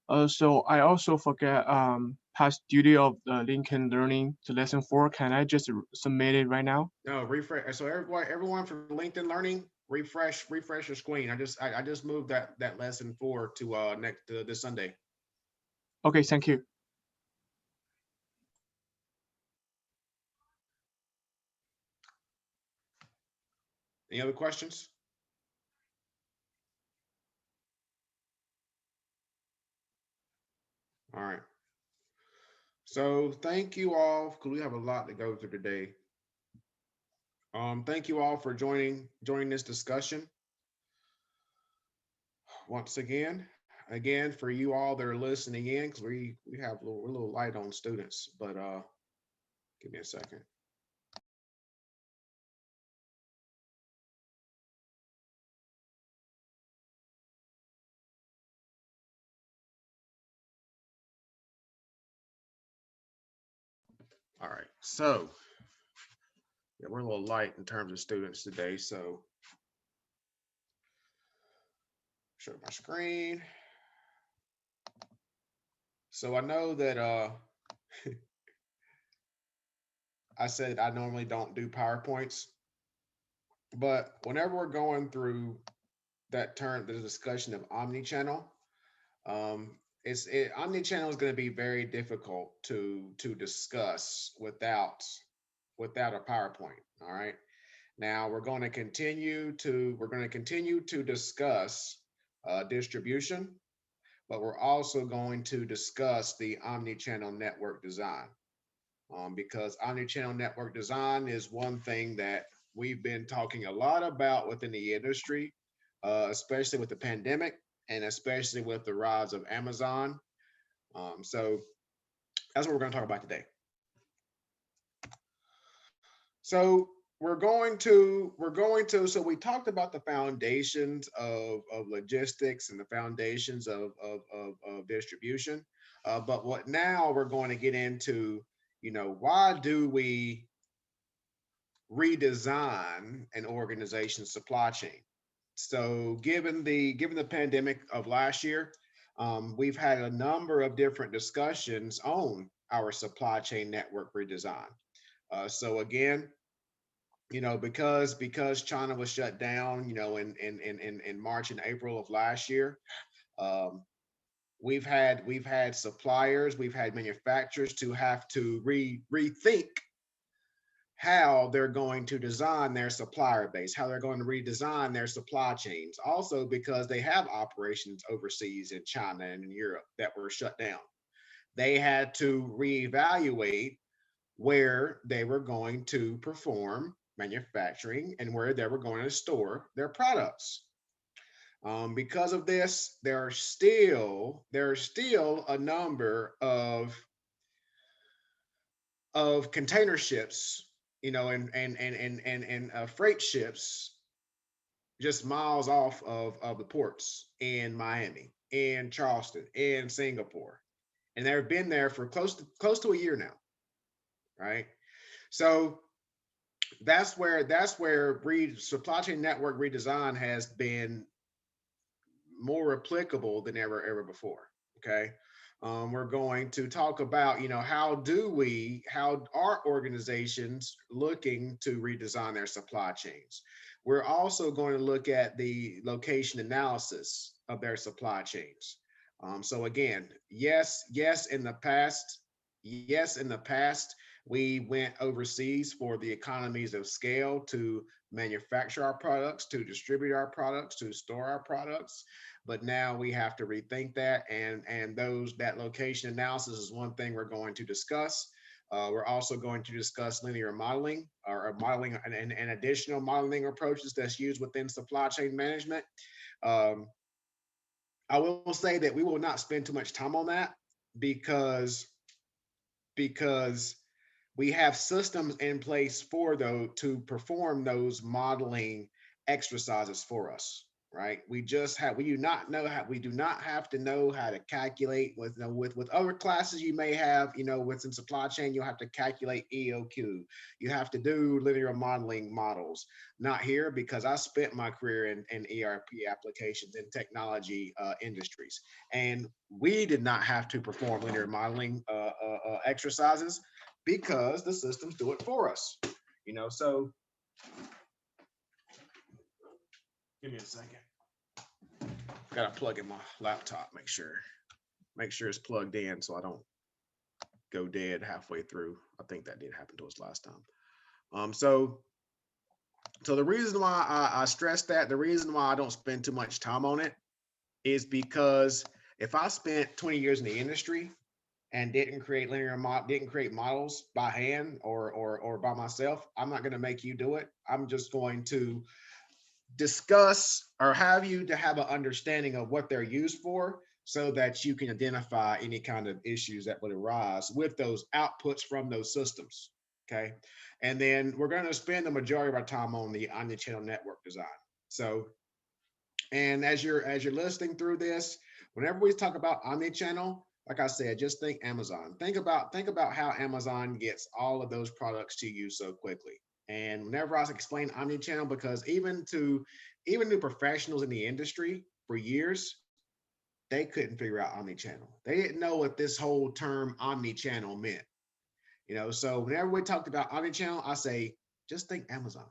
So I also forget past duty of the Lincoln Learning to lesson 4. Can I just submit it right now? No, refresh. So everyone from LinkedIn Learning, refresh your screen. I just moved that lesson 4 to next this Sunday. Okay, thank you. Any other questions? All right. So thank you all because we have a lot to go through today. Thank you all for joining this discussion once again. Again, for you all that are listening in, because we have we're a little light on students, but give me a second. All right. So yeah, we're a little light in terms of students today. So show my screen. So I know that I said I normally don't do PowerPoints, but whenever we're going through the discussion of omnichannel, omnichannel is going to be very difficult to discuss without a PowerPoint. All right. Now we're going to continue to discuss distribution, but we're also going to discuss the omnichannel network design, because omnichannel network design is one thing that we've been talking a lot about within the industry, especially with the pandemic and especially with the rise of Amazon. So that's what we're going to talk about today. So so we talked about the foundations of logistics and the foundations of distribution. But what now we're going to get into, why do we redesign an organization's supply chain? So given the pandemic of last year, we've had a number of different discussions on our supply chain network redesign. So again, because China was shut down, in March and April of last year, um, we've had suppliers, we've had manufacturers to have to rethink how they're going to design their supplier base, how they're going to redesign their supply chains. Also, because they have operations overseas in China and in Europe that were shut down, they had to reevaluate where they were going to perform manufacturing and where they were going to store their products. Because of this, there are still a number of container ships, and freight ships just miles off of the ports in Miami, in Charleston, in Singapore, and they've been there for close to a year now, right? So that's where supply chain network redesign has been more applicable than ever before. Okay. We're going to talk about, how are organizations looking to redesign their supply chains. We're also going to look at the location analysis of their supply chains. So again, yes, in the past, we went overseas for the economies of scale to manufacture our products, to distribute our products, to store our products. But now we have to rethink that, and that location analysis is one thing we're going to discuss. We're also going to discuss linear modeling, or modeling, and additional modeling approaches that's used within supply chain management. Um, I will say that we will not spend too much time on that, because because we have systems in place for those to perform those modeling exercises for us, right? We do not have to know how to calculate with other classes you may have, within supply chain, you'll have to calculate EOQ. You have to do linear modeling models. Not here, because I spent my career in ERP applications in technology industries. And we did not have to perform linear modeling exercises because the systems do it for us. So give me a second. Got to plug in my laptop, make sure it's plugged in so I don't go dead halfway through. I think that did happen to us last time. So the reason why I stress that, the reason why I don't spend too much time on it is because if I spent 20 years in the industry and didn't create models by hand or by myself, I'm not going to make you do it. I'm just going to discuss or have you to have an understanding of what they're used for so that you can identify any kind of issues that would arise with those outputs from those systems. Okay. And then we're going to spend the majority of our time on the omnichannel network design. So, and as you're listening through this, whenever we talk about omnichannel, like I said, just think Amazon. Think about how Amazon gets all of those products to you so quickly. And whenever I explain omnichannel, because even to professionals in the industry for years, they couldn't figure out omnichannel. They didn't know what this whole term omnichannel meant. So whenever we talked about omnichannel, I say, just think Amazon.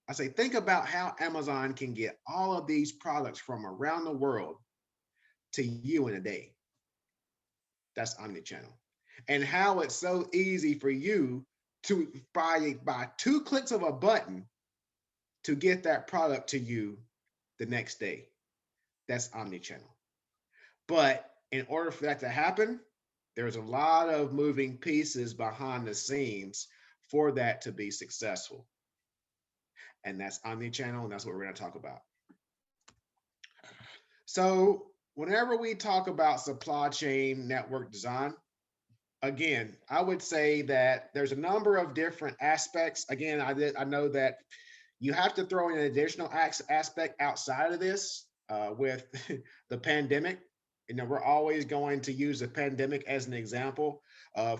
I say, think about how Amazon can get all of these products from around the world to you in a day. That's omnichannel. And how it's so easy for you to by two clicks of a button to get that product to you the next day. That's omnichannel. But in order for that to happen, there's a lot of moving pieces behind the scenes for that to be successful. And that's omnichannel, and that's what we're going to talk about. So, whenever we talk about supply chain network design, again, I would say that there's a number of different aspects. Again, I know that you have to throw in an additional aspect outside of this with the pandemic. We're always going to use the pandemic as an example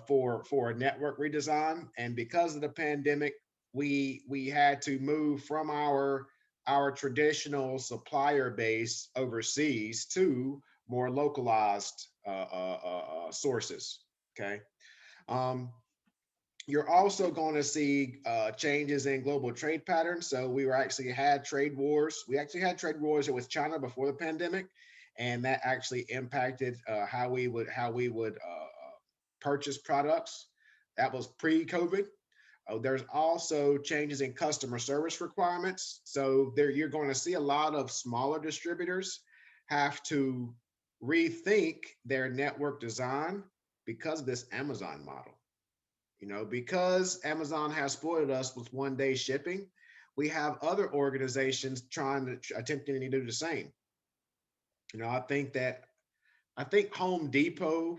for a network redesign. And because of the pandemic, we had to move from our traditional supplier base overseas to more localized sources. Okay. Um, you're also going to see changes in global trade patterns. So we were actually had trade wars. We actually had trade wars with China before the pandemic, and that actually impacted how we would purchase products. That was pre-COVID. There's also changes in customer service requirements. So there, you're going to see a lot of smaller distributors have to rethink their network design because of this Amazon model. Because Amazon has spoiled us with 1 day shipping, we have other organizations trying to attempting to do the same. I think Home Depot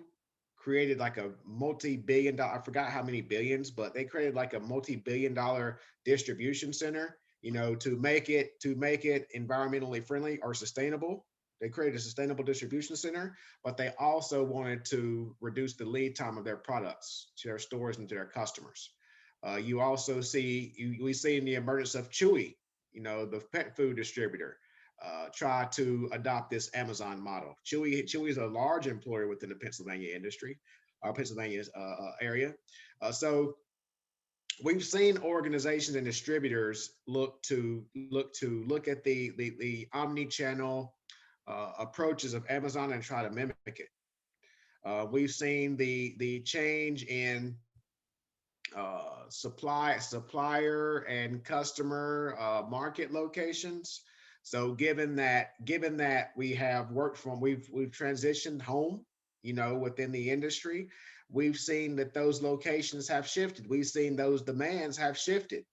created like a multi-billion dollar, I forgot how many billions, but they created like a multi-billion-dollar distribution center, to make it environmentally friendly or sustainable. They created a sustainable distribution center, but they also wanted to reduce the lead time of their products to their stores and to their customers. We see in the emergence of Chewy, the pet food distributor, try to adopt this Amazon model. Chewy is a large employer within the Pennsylvania industry, Pennsylvania's area. So we've seen organizations and distributors look at the omni-channel approaches of Amazon and try to mimic it. We've seen the change in supplier and customer market locations. So given that we have worked from we've transitioned home, within the industry, we've seen that those locations have shifted. We've seen those demands have shifted.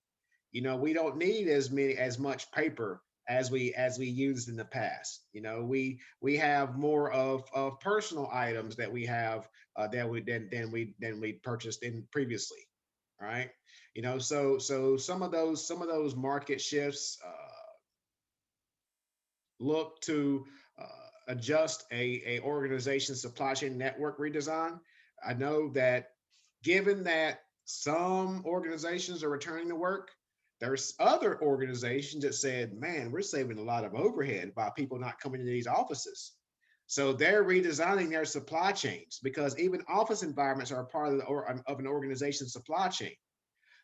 We don't need as much paper as we used in the past. We have more of personal items that we have than we purchased in previously. Right. So some of those market shifts look to adjust a organization supply chain network redesign. I know that given that some organizations are returning to work, there's other organizations that said, man, we're saving a lot of overhead by people not coming into these offices. So they're redesigning their supply chains because even office environments are a part of, of an organization's supply chain.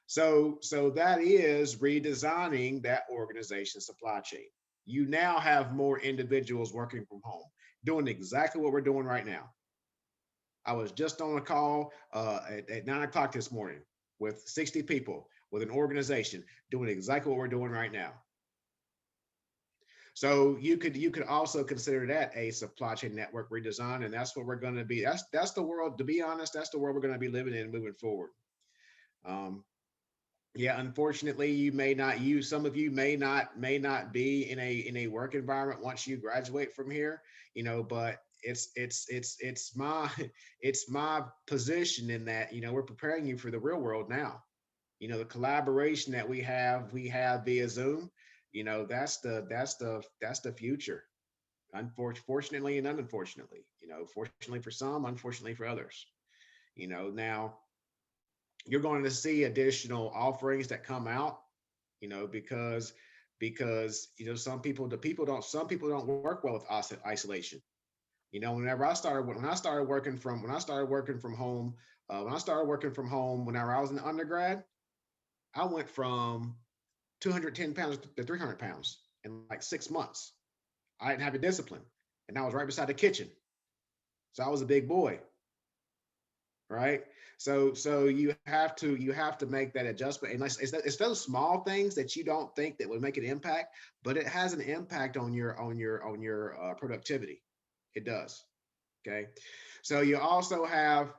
So that is redesigning that organization supply chain. You now have more individuals working from home, doing exactly what we're doing right now. I was just on a call at 9 o'clock this morning with 60 people with an organization doing exactly what we're doing right now. So you could also consider that a supply chain network redesign, and that's what we're going to be. That's the world. To be honest, that's the world we're going to be living in moving forward. Um, yeah, unfortunately, you may not use some of you may not be in a work environment once you graduate from here, but it's my it's my position in that, we're preparing you for the real world now. The collaboration that we have via Zoom, that's the future. Unfortunately and unfortunately, fortunately for some, unfortunately for others. Now you're going to see additional offerings that come out, because some people don't work well with isolation. Whenever I started when I started working from when I started working from home, whenever I was in undergrad, I went from 210 pounds to 300 pounds in like 6 months. I didn't have the discipline, and I was right beside the kitchen, so I was a big boy, right? So you have to make that adjustment, and it's those small things that you don't think that would make an impact, but it has an impact on your productivity. It does. Okay, so you have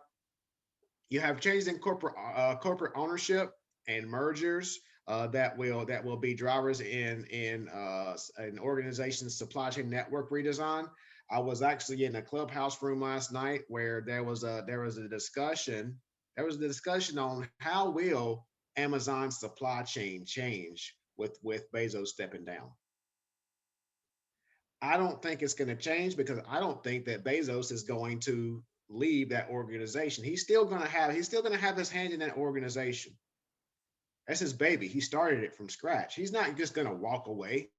changes in corporate ownership and mergers that will be drivers in an organization's supply chain network redesign. I was actually in a clubhouse room last night where there was a discussion. There was a discussion on how will Amazon's supply chain change with Bezos stepping down. I don't think it's going to change because I don't think that Bezos is going to leave that organization. He's still going to have his hand in that organization. That's his baby. He started it from scratch. He's not just going to walk away,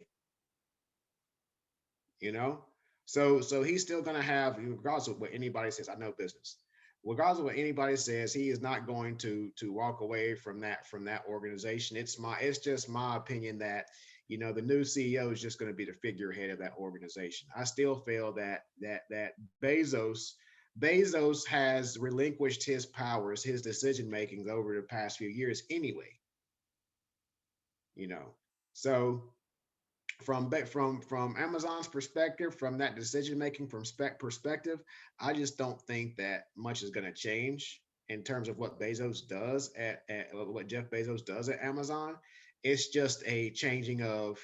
you know. So he's still going to have, regardless of what anybody says. I know business. Regardless of what anybody says, he is not going to walk away from that organization. It's just my opinion that the new CEO is just going to be the figurehead of that organization. I still feel that Bezos has relinquished his powers, his decision makings over the past few years anyway. You know, so from Amazon's perspective, from that decision making from spec perspective, I just don't think that much is going to change in terms of what Bezos does at what Jeff Bezos does at Amazon. It's just a changing of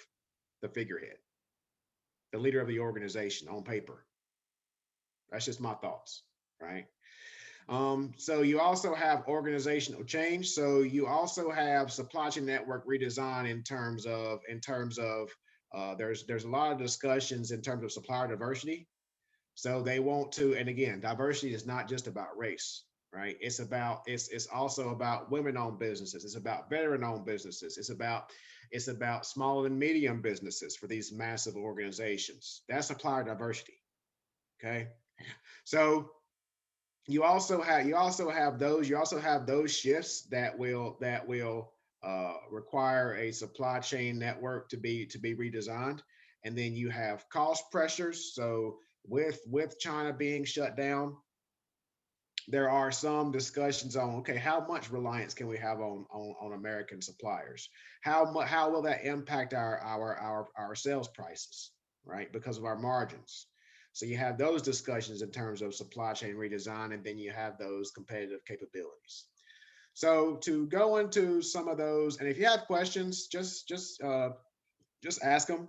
the figurehead, the leader of the organization on paper. That's just my thoughts, right? So you also have organizational change. So you also have supply chain network redesign in terms of there's a lot of discussions in terms of supplier diversity. So they want to, and again, diversity is not just about race, right? It's also about women-owned businesses. It's about veteran-owned businesses. It's about small and medium businesses for these massive organizations. That's supplier diversity. Okay, so you also have those shifts that will require a supply chain network to be redesigned, and then you have cost pressures. So with China being shut down, there are some discussions on, okay, how much reliance can we have on American suppliers? How will that impact our sales prices, right? Because of our margins. So you have those discussions in terms of supply chain redesign, and then you have those competitive capabilities. So to go into some of those, and if you have questions, just ask them.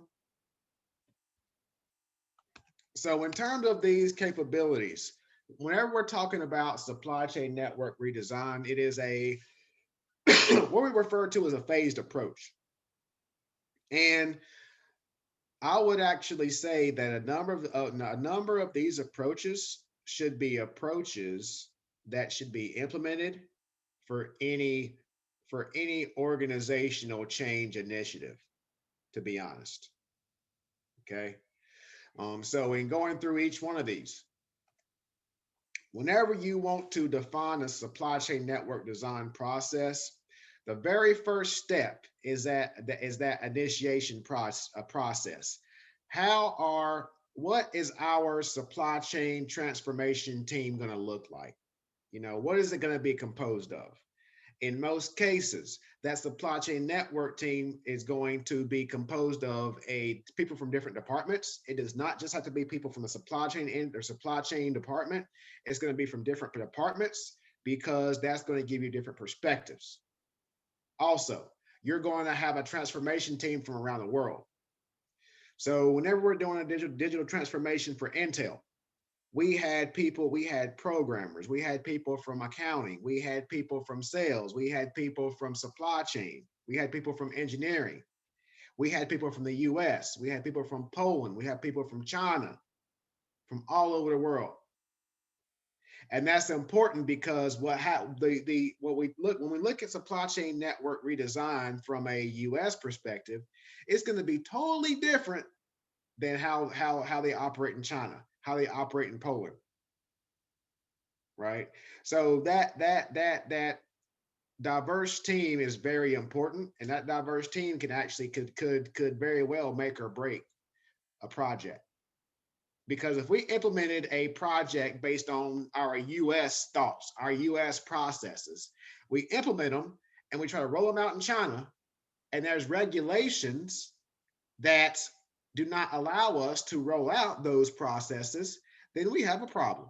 So in terms of these capabilities, whenever we're talking about supply chain network redesign, it is a what we refer to as a phased approach. And I would actually say that a number of these approaches should be approaches that should be implemented for any organizational change initiative, to be honest. Okay. So in going through each one of these, whenever you want to define a supply chain network design process, the very first step is that initiation process. What is our supply chain transformation team going to look like? What is it going to be composed of? In most cases, that supply chain network team is going to be composed of people from different departments. It does not just have to be people from the supply chain or supply chain department. It's going to be from different departments because that's going to give you different perspectives. Also, you're going to have a transformation team from around the world. So whenever we're doing a digital transformation for Intel, we had programmers, we had people from accounting, we had people from sales, we had people from supply chain, we had people from engineering, we had people from the US, we had people from Poland, we had people from China, from all over the world. And that's important because what we look at supply chain network redesign from a US perspective, it's going to be totally different than how they operate in China, how they operate in Poland, right? So that diverse team is very important, and that diverse team can actually could very well make or break a project. Because if we implemented a project based on our US thoughts, our US processes, we implement them and we try to roll them out in China, and there's regulations that do not allow us to roll out those processes, then we have a problem.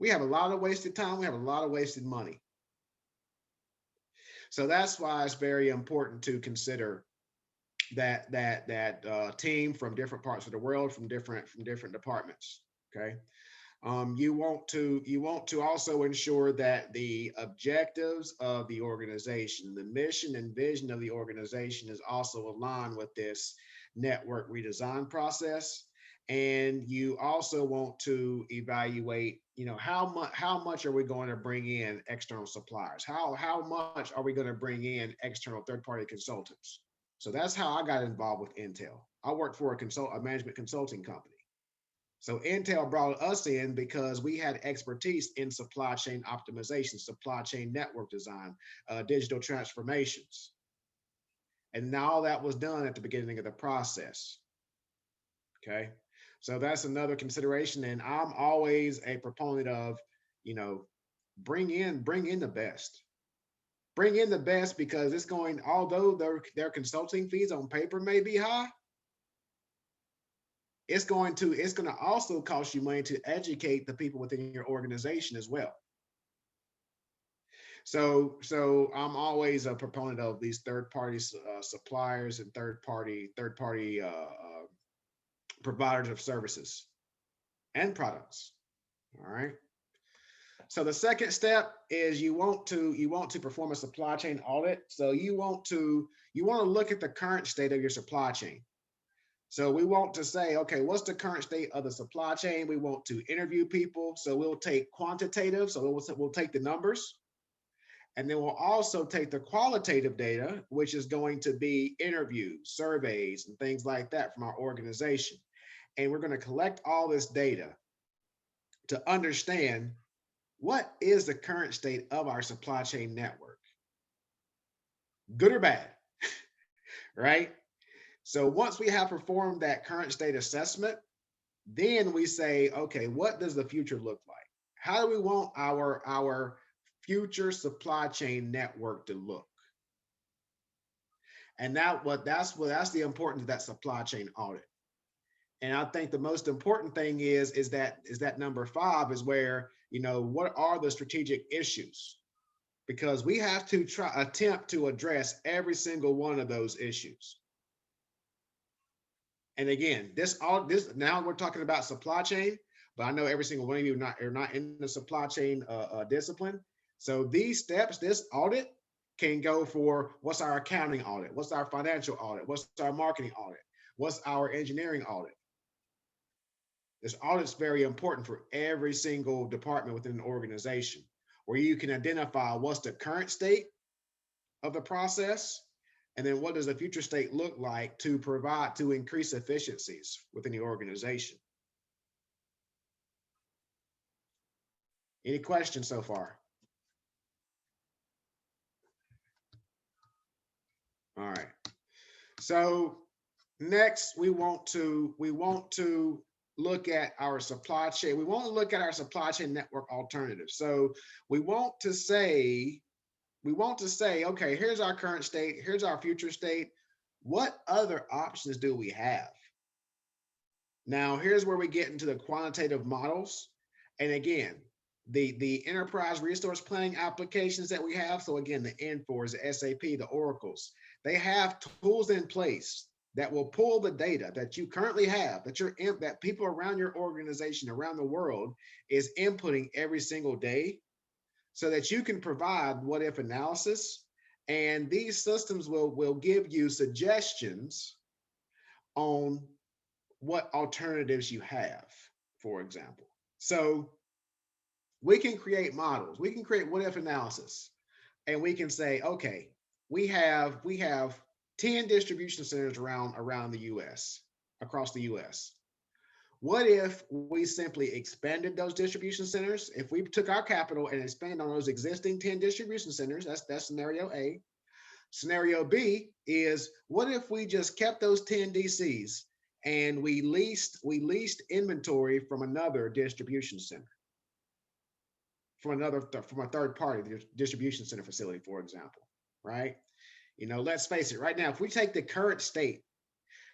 We have a lot of wasted time, we have a lot of wasted money. So that's why it's very important to consider that team from different parts of the world, from different departments. Okay. You want to also ensure that the objectives of the organization, the mission and vision of the organization, is also aligned with this network redesign process. And you also want to evaluate, how much are we going to bring in external suppliers? How much are we going to bring in external third-party consultants? So that's how I got involved with Intel. I worked for a management consulting company. So Intel brought us in because we had expertise in supply chain optimization, supply chain network design, digital transformations. And all that was done at the beginning of the process. Okay. So that's another consideration. And I'm always a proponent of, bring in the best. Bring in the best because although their consulting fees on paper may be high, it's going to also cost you money to educate the people within your organization as well. So I'm always a proponent of these third party suppliers and third party providers of services and products. All right. So the second step is you want to perform a supply chain audit. So you want to look at the current state of your supply chain. So we want to say, okay, what's the current state of the supply chain? We want to interview people. So we'll take quantitative. So we'll take the numbers. And then we'll also take the qualitative data, which is going to be interviews, surveys, and things like that from our organization. And we're going to collect all this data to understand what is the current state of our supply chain network, good or bad, right? So once we have performed that current state assessment, then we say, okay, what does the future look like? How do we want our future supply chain network to look? And that's the importance of that supply chain audit. And I think the most important thing is that number 5 is where, what are the strategic issues? Because we have to attempt to address every single one of those issues. And again, now we're talking about supply chain, but I know every single one of you are not in the supply chain discipline. So these steps, this audit, can go for what's our accounting audit, what's our financial audit, what's our marketing audit, what's our engineering audit. This audit's very important for every single department within an organization, where you can identify what's the current state of the process, and then what does the future state look like to provide to increase efficiencies within the organization. Any questions so far? All right. So next we want to look at our supply chain. We want to look at our supply chain network alternatives. So we want to say, okay, here's our current state, here's our future state. What other options do we have? Now, here's where we get into the quantitative models. And again, the enterprise resource planning applications that we have. So again, the N4s, the SAP, the Oracles, they have tools in place that will pull the data that you currently have, that people around your organization, around the world, is inputting every single day, so that you can provide what if analysis. And these systems will give you suggestions on what alternatives you have, for example. So we can create models, we can create what if analysis, and we can say, okay, we have 10 distribution centers around the US, across the US. What if we simply expanded those distribution centers? If we took our capital and expanded on those existing 10 distribution centers, that's scenario A. Scenario B is, what if we just kept those 10 DCs and we leased inventory from another distribution center, from a third party distribution center facility, for example, right? Let's face it, right now, if we take the current state,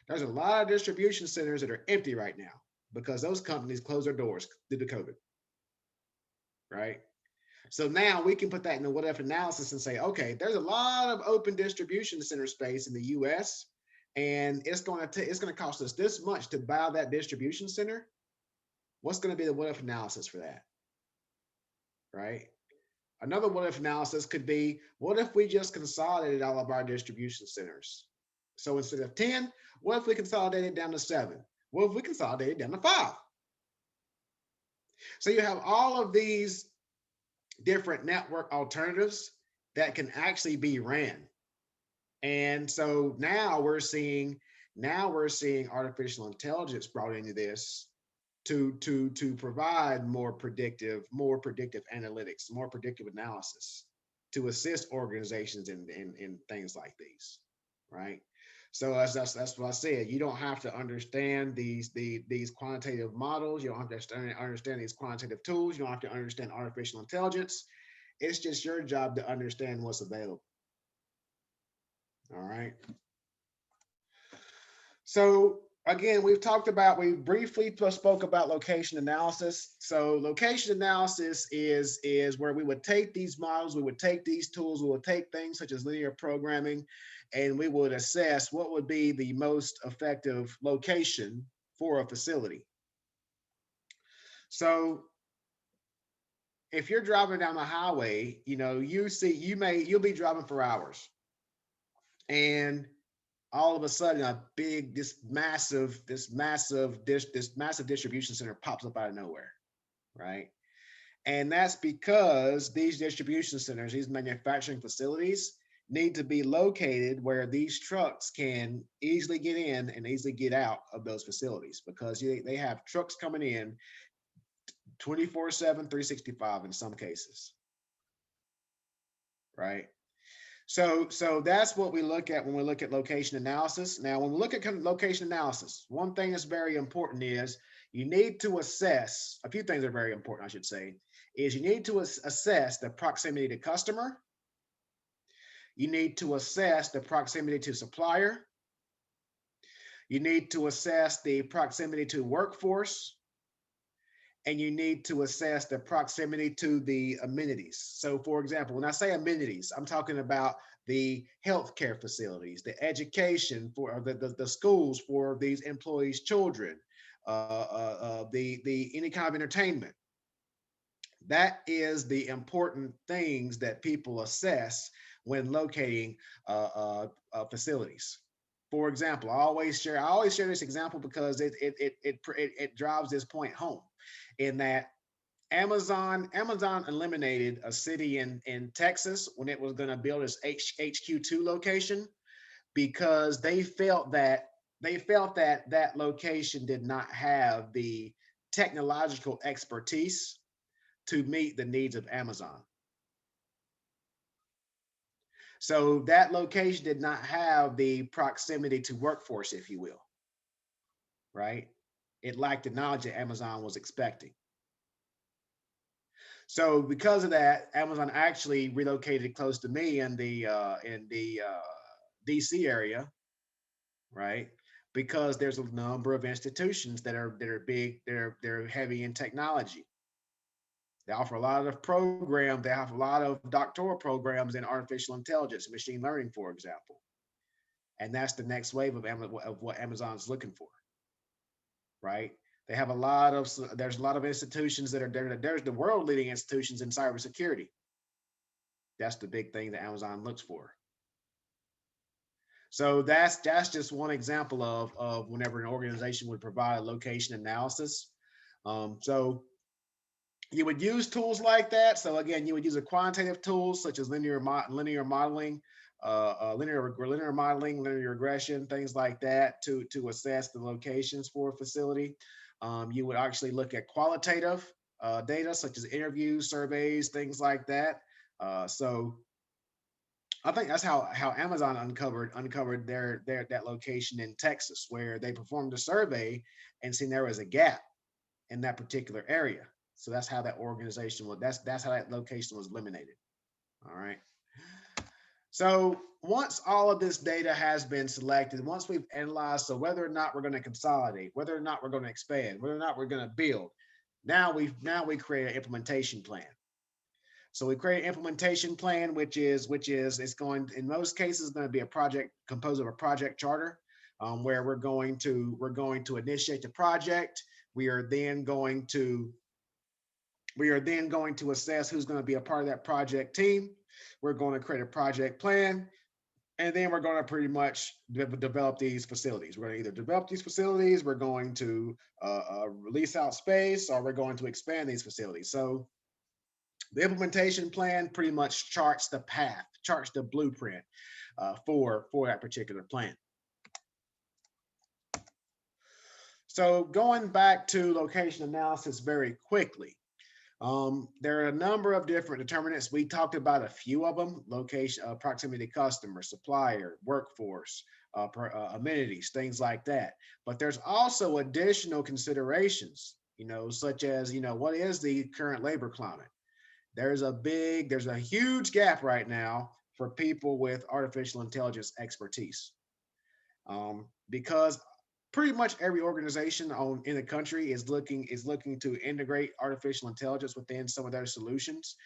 there's a lot of distribution centers that are empty right now because those companies closed their doors due to COVID, right? So now we can put that in the what if analysis and say, okay, there's a lot of open distribution center space in the US, and it's going to cost us this much to buy that distribution center. What's going to be the what if analysis for that, right? Another what if analysis could be, what if we just consolidated all of our distribution centers? So instead of 10, what if we consolidated down to 7? What if we consolidated down to 5? So you have all of these different network alternatives that can actually be ran. And so now we're seeing artificial intelligence brought into this to provide more predictive analytics, more predictive analysis, to assist organizations in things like these, right? So that's what I said. You don't have to understand these quantitative models. You don't have to understand these quantitative tools. You don't have to understand artificial intelligence. It's just your job to understand what's available. All right. So again, we briefly spoke about location analysis. So location analysis is where we would take these models, we would take these tools, we would take things such as linear programming, and we would assess what would be the most effective location for a facility. So if you're driving down the highway, you'll be driving for hours, and all of a sudden this massive distribution center pops up out of nowhere, right? And that's because these distribution centers, these manufacturing facilities, need to be located where these trucks can easily get in and easily get out of those facilities, because they have trucks coming in 24/7, 365 in some cases, right? So that's what we look at when we look at location analysis. Now, when we look at location analysis, one thing that's very important is you need to assess, a few things are very important, I should say, is you need to assess the proximity to customer. You need to assess the proximity to supplier. You need to assess the proximity to workforce. And you need to assess the proximity to the amenities. So for example, when I say amenities, I'm talking about the healthcare facilities, the education for the schools for these employees' children, the any kind of entertainment. That is the important things that people assess when locating facilities. For example, I always share this example because it drives this point home, in that Amazon eliminated a city in Texas when it was going to build its HQ2 location, because they felt that that location did not have the technological expertise to meet the needs of Amazon. So that location did not have the proximity to workforce, if you will, right? It lacked the knowledge that Amazon was expecting. So because of that, Amazon actually relocated close to me in the DC area, right? Because there's a number of institutions that are big, they're heavy in technology. They offer a lot of programs. They have a lot of doctoral programs in artificial intelligence and machine learning, for example. And that's the next wave of what Amazon's looking for, right? They have a lot of there's a lot of institutions that are there. There's the world leading institutions in cybersecurity. That's the big thing that Amazon looks for. So that's just one example of whenever an organization would provide a location analysis. So you would use tools like that. So again, you would use a quantitative tools such as linear modeling, linear modeling, linear regression, things like that to assess the locations for a facility. You would actually look at qualitative data such as interviews, surveys, things like that. So I think that's how Amazon uncovered their that location in Texas, where they performed a survey and seen there was a gap in that particular area. So that's how that organization was. That's how that location was eliminated. All right. So once all of this data has been selected, once we've analyzed, so whether or not we're going to consolidate, whether or not we're going to expand, whether or not we're going to build, now we create an implementation plan. So we create an implementation plan, which is it's going, in most cases, going to be a project composed of a project charter, where we're going to initiate the project. We are then going to assess who's going to be a part of that project team. We're going to create a project plan, and then we're going to pretty much develop these facilities. We're going to either develop these facilities, we're going to release out space, or we're going to expand these facilities. So the implementation plan pretty much charts the path, charts the blueprint for that particular plan. So going back to location analysis very quickly, there are a number of different determinants. We talked about a few of them: location, proximity to customer, supplier, workforce, amenities, things like that. But there's also additional considerations, such as, what is the current labor climate? There's a huge gap right now for people with artificial intelligence expertise, because pretty much every organization in the country is looking to integrate artificial intelligence within some of their solutions.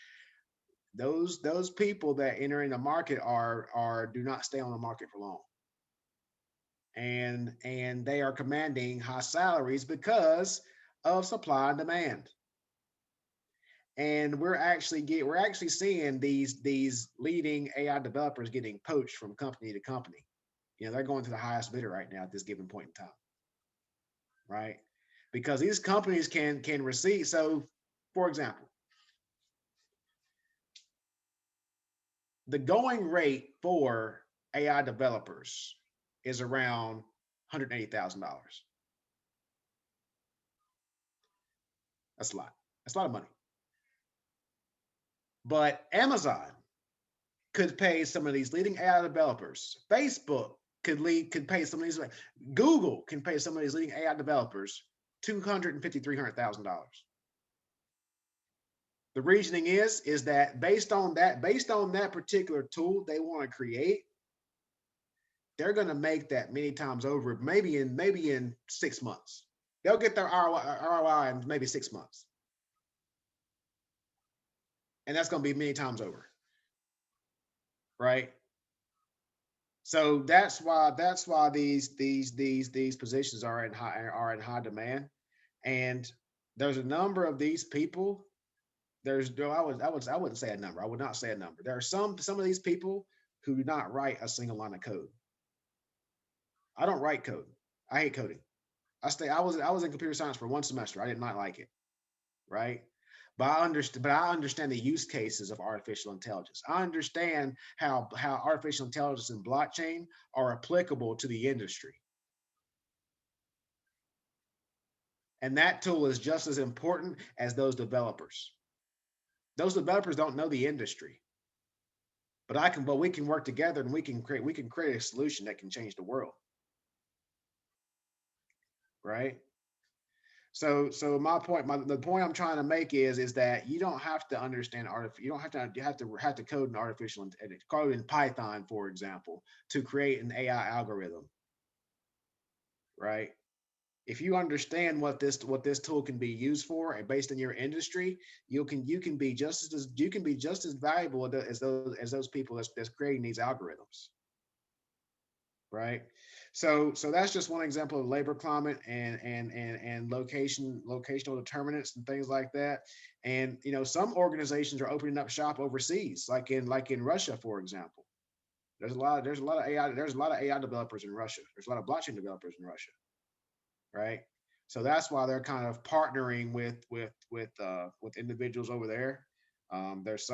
Those people that enter in the market are do not stay on the market for long, and they are commanding high salaries because of supply and demand. And we're actually seeing these leading AI developers getting poached from company to company. They're going to the highest bidder right now at this given point in time, right? Because these companies can receive. So, for example, the going rate for AI developers is around $180,000. That's a lot. That's a lot of money. But Amazon could pay some of these leading AI developers. Facebook could pay some of these. Google can pay some of these leading AI developers $250,000, $300,000. The reasoning is that based on that particular tool they want to create, they're going to make that many times over, maybe in 6 months. They'll get their ROI in maybe 6 months, and that's going to be many times over, right? So that's why these positions are in high demand, and there's a number of these people there's no, I wouldn't say a number. I would not say a number. There are some of these people who do not write a single line of code. I don't write code. I hate coding. I was in computer science for one semester. I did not like it, right? But I understand the use cases of artificial intelligence. I understand how artificial intelligence and blockchain are applicable to the industry. And that tool is just as important as those developers. Those developers don't know the industry, but we can work together and we can create a solution that can change the world, right? So the point I'm trying to make is that you don't have to understand you don't have to code in code in Python, for example, to create an AI algorithm, right? If you understand what this tool can be used for and based on your industry, you can be just as valuable as those people that's creating these algorithms, right? So that's just one example of labor climate and locational determinants and things like that. And some organizations are opening up shop overseas, like in Russia, for example. There's a lot of AI developers in Russia. There's a lot of blockchain developers in Russia, right? So that's why they're kind of partnering with individuals over there. I think there's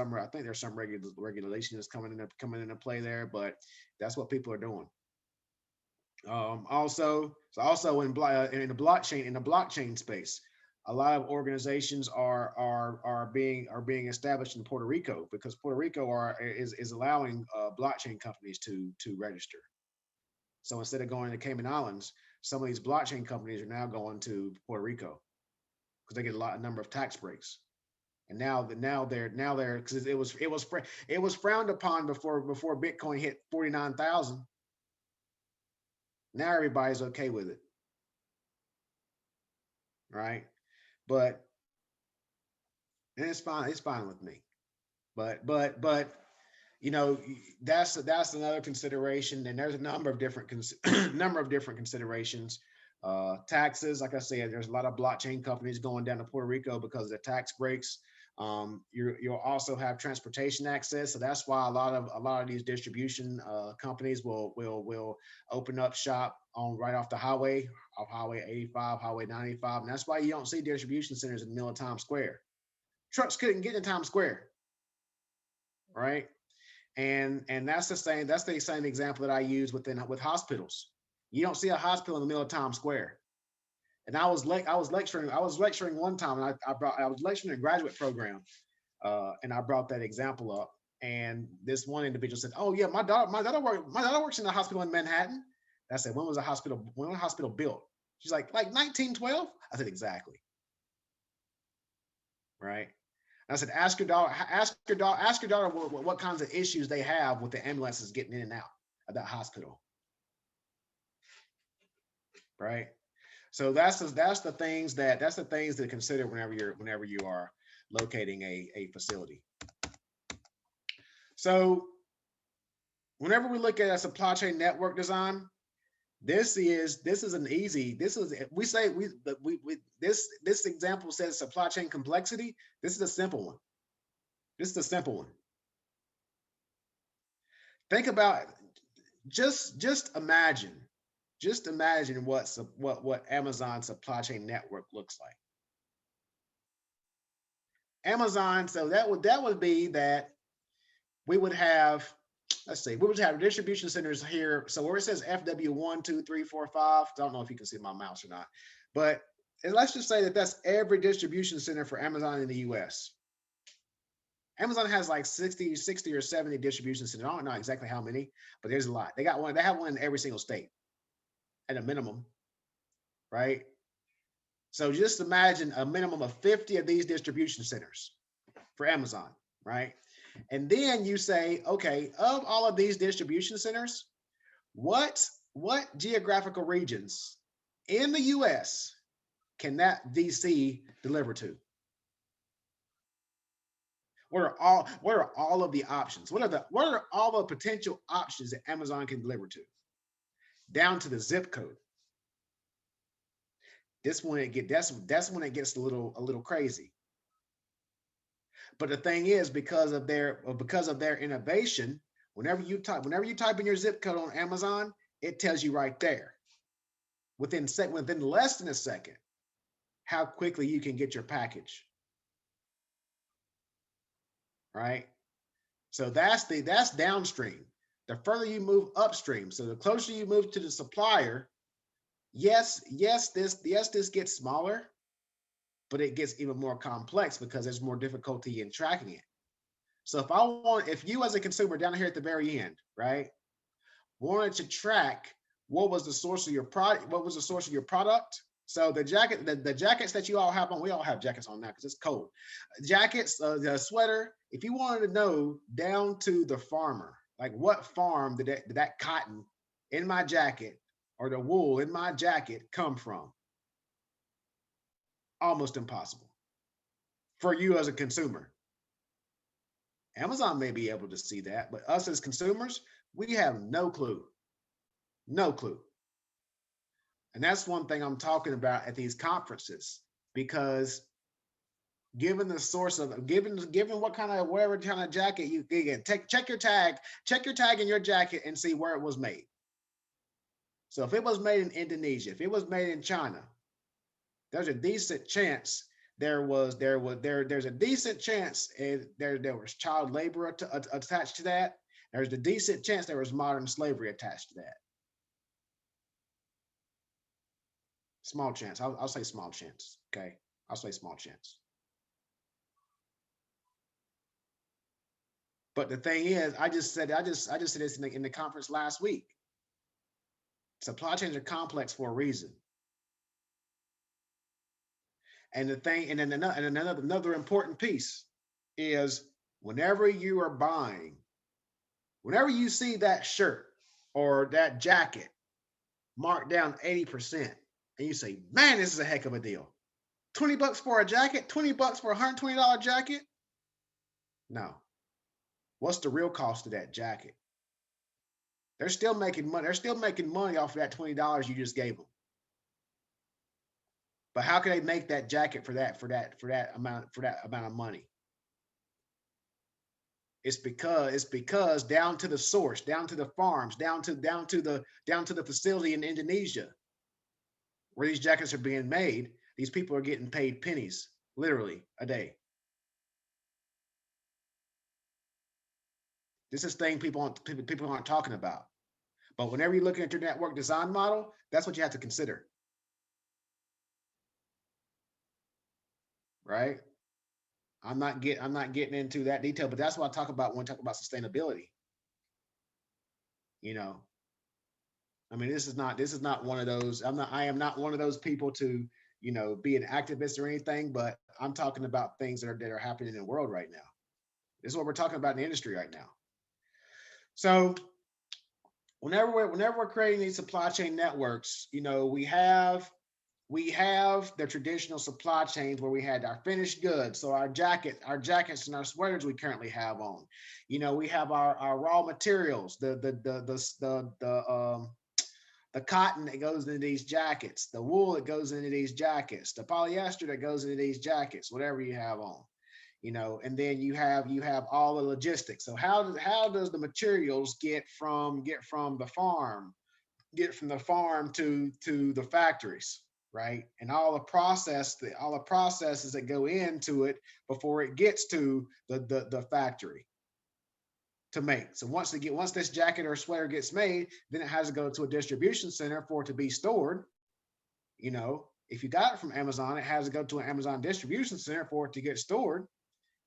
some regulations coming into play there, but that's what people are doing. Also in the blockchain space, a lot of organizations are being established in Puerto Rico because Puerto Rico is allowing blockchain companies to register. So instead of going to Cayman Islands, some of these blockchain companies are now going to Puerto Rico because they get a number of tax breaks. And now they're because it was frowned upon before Bitcoin hit 49,000. Now everybody's okay with it, right? But and it's fine. It's fine with me. But you know that's another consideration, and there's a number of different considerations. Taxes, like I said, there's a lot of blockchain companies going down to Puerto Rico because of the tax breaks. You'll also have transportation access, so that's why a lot of these distribution companies will open up shop on right off the highway, off Highway 85, Highway 95, and that's why you don't see distribution centers in the middle of Times Square. Trucks couldn't get in Times Square, right? And that's the same example that I use with hospitals. You don't see a hospital in the middle of Times Square. And I was lecturing one time, and I was lecturing a graduate program, and I brought that example up. And this one individual said, "Oh yeah, my daughter works in a hospital in Manhattan." I said, "When was the hospital built?" She's like 1912. I said, "Exactly, right." I said, ask your daughter what kinds of issues they have with the ambulances getting in and out of that hospital, right? So that's the things to consider whenever you are locating a facility. So whenever we look at a supply chain network design, this is an easy. This is we say we this example says supply chain complexity. This is a simple one. This is a simple one. Think about just imagine what Amazon supply chain network looks like. Amazon, so that would be that we would have, let's see, we would have distribution centers here. So where it says FW 1, 2, 3, 4, 5, I don't know if you can see my mouse or not, but let's just say that that's every distribution center for Amazon in the US. Amazon has like 60 or 70 distribution centers. I don't know exactly how many, but there's a lot. They have one in every single state at a minimum, right? So just imagine a minimum of 50 of these distribution centers for Amazon, right? And then you say, okay, of all of these distribution centers, what geographical regions in the US can that DC deliver to? What are all of the options? What are all the potential options that Amazon can deliver to? Down to the zip code. That's when it gets a little crazy. But the thing is, because of their innovation, whenever you type in your zip code on Amazon, it tells you right there within less than a second how quickly you can get your package. Right. So that's downstream. The further you move upstream, so the closer you move to the supplier, this gets smaller, but it gets even more complex because there's more difficulty in tracking it. So if you as a consumer down here at the very end, right, wanted to track what was the source of your product, So the jackets that you all have on, we all have jackets on now because it's cold. Jackets, the sweater. If you wanted to know down to the farmer, like what farm did that cotton in my jacket or the wool in my jacket come from, almost impossible for you as a consumer. Amazon may be able to see that, but us as consumers, we have no clue. No clue. And that's one thing I'm talking about at these conferences, because given the source of given what kind of whatever kind of jacket you get, check your tag in your jacket and see where it was made. So if it was made in Indonesia, if it was made in China, there's a decent chance there's a decent chance there was child labor attached to that. There's a decent chance there was modern slavery attached to that. Small chance. I'll say small chance. Okay, I'll say small chance. But the thing is, I just said this in the conference last week. Supply chains are complex for a reason. And the thing, and then another important piece is whenever you are buying, whenever you see that shirt or that jacket marked down 80%, and you say, man, this is a heck of a deal. $20 for a jacket, $20 for a $120 jacket. No. What's the real cost of that jacket? They're still making money. They're still making money off of that $20 you just gave them. But how can they make that jacket for that amount of money? It's because down to the source, down to the farms, down to the facility in Indonesia where these jackets are being made, these people are getting paid pennies, literally, a day. This is thing people aren't talking about. But whenever you're looking at your network design model, that's what you have to consider. Right? I'm not getting into that detail, but that's what I talk about when I talk about sustainability. You know, I mean, this is not one of those. I am not one of those people to, be an activist or anything, but I'm talking about things that are happening in the world right now. This is what we're talking about in the industry right now. So whenever we're creating these supply chain networks, we have the traditional supply chains where we had our finished goods. So our jackets and our sweaters we currently have on. We have our raw materials, the cotton that goes into these jackets, the wool that goes into these jackets, the polyester that goes into these jackets, whatever you have on. And then you have all the logistics. So how does the materials get from the farm to the factories, right? And all the processes that go into it before it gets to the factory to make. So once this jacket or sweater gets made, then it has to go to a distribution center for it to be stored. If you got it from Amazon, it has to go to an Amazon distribution center for it to get stored.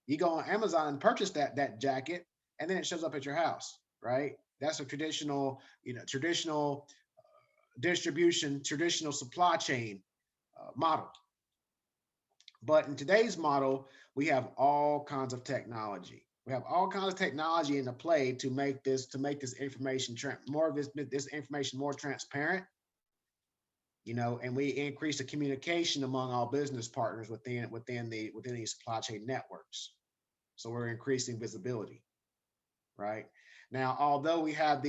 You go on Amazon and purchase that jacket, and then it shows up at your house, right? That's a traditional distribution, traditional supply chain model. But in today's model, we have all kinds of technology. We have all kinds of technology into play to make this information this information more transparent. And we increase the communication among all business partners within these supply chain networks. So we're increasing visibility, right? Now, although we have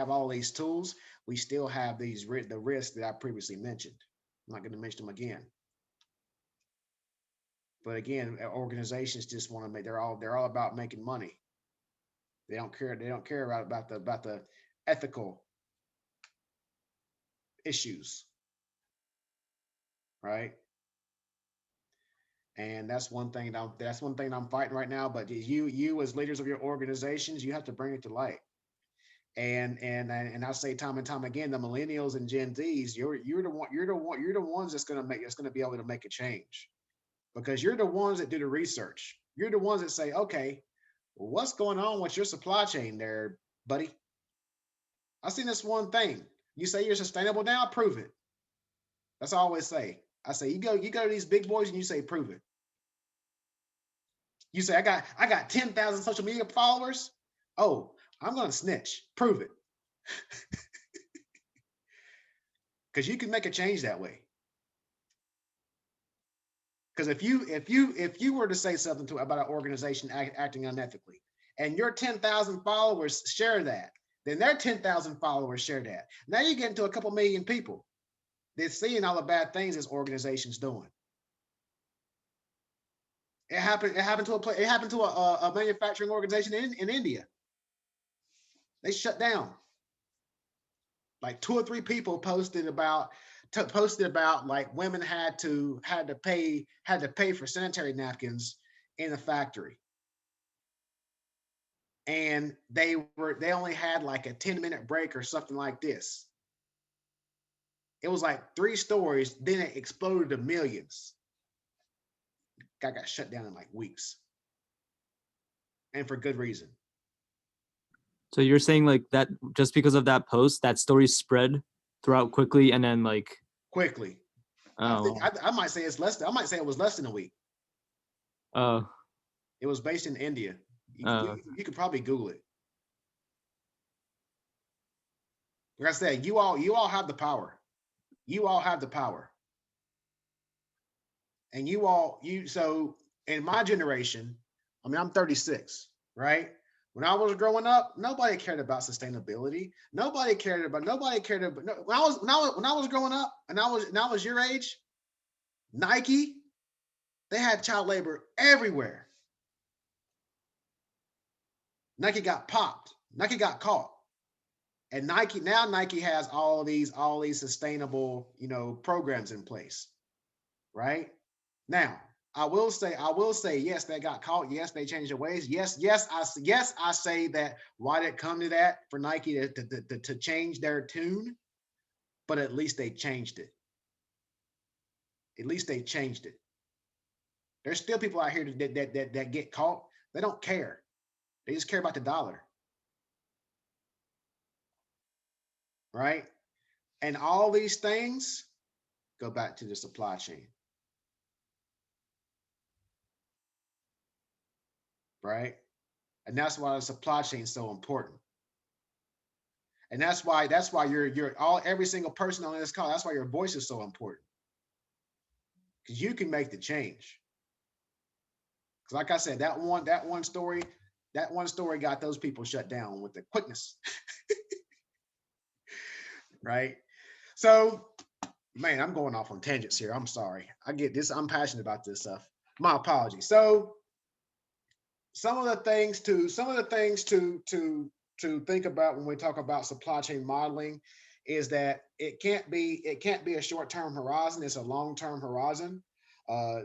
all these tools, we still have the risks that I previously mentioned. I'm not going to mention them again. But again, organizations just want to make, they're all about making money. They don't care about the ethical issues, right? And that's one thing I'm fighting right now. But you as leaders of your organizations, you have to bring it to light. And I say time and time again, the millennials and Gen Zs, you're the ones that's gonna be able to make a change, because you're the ones that do the research. You're the ones that say, okay, well, what's going on with your supply chain there, buddy? I seen this one thing. You say you're sustainable now, prove it. That's all I always say. I say you go to these big boys and you say prove it. You say I got 10,000 social media followers. Oh, I'm gonna snitch. Prove it. Because you can make a change that way. Because if you were to say something about an organization acting unethically, and your 10,000 followers share that, then their 10,000 followers share that. Now you get into a couple million people that's seeing all the bad things this organization's doing. It happened. It happened to a It happened to a manufacturing organization in India. They shut down. Like two or three people posted about like women had to pay for sanitary napkins in the factory, and they only had like a 10-minute break or something like this. It was like three stories, then it exploded to millions. Guy got shut down in like weeks, and for good reason. So you're saying like that just because of that post, that story spread throughout quickly, and then like, Quickly. I think oh, I might say it's less. I might say it was less than a week. oh, It was based in India. You, oh, you, you could probably Google it. Like I said, you all have the power. You all have the power. And so in my generation, I mean, I'm 36, right? When I was growing up, nobody cared about sustainability. Nobody cared about no, when I was growing up, and I was your age, Nike, they had child labor everywhere. Nike got popped. Nike got caught. And Nike has all these sustainable, programs in place, right? Now, I will say, yes, they got caught. Yes, they changed their ways. Yes, I say that. Why did it come to that for Nike to change their tune? But at least they changed it. At least they changed it. There's still people out here that get caught. They don't care. They just care about the dollar, right? And all these things go back to the supply chain, right? And that's why the supply chain is so important. And that's why you're all every single person on this call. That's why your voice is so important, because you can make the change. Because like I said, that one story got those people shut down with the quickness, right? So, man, I'm going off on tangents here. I'm sorry. I get this. I'm passionate about this stuff. My apologies. So, some of the things to think about when we talk about supply chain modeling is that it can't be a short-term horizon. It's a long-term horizon. Uh,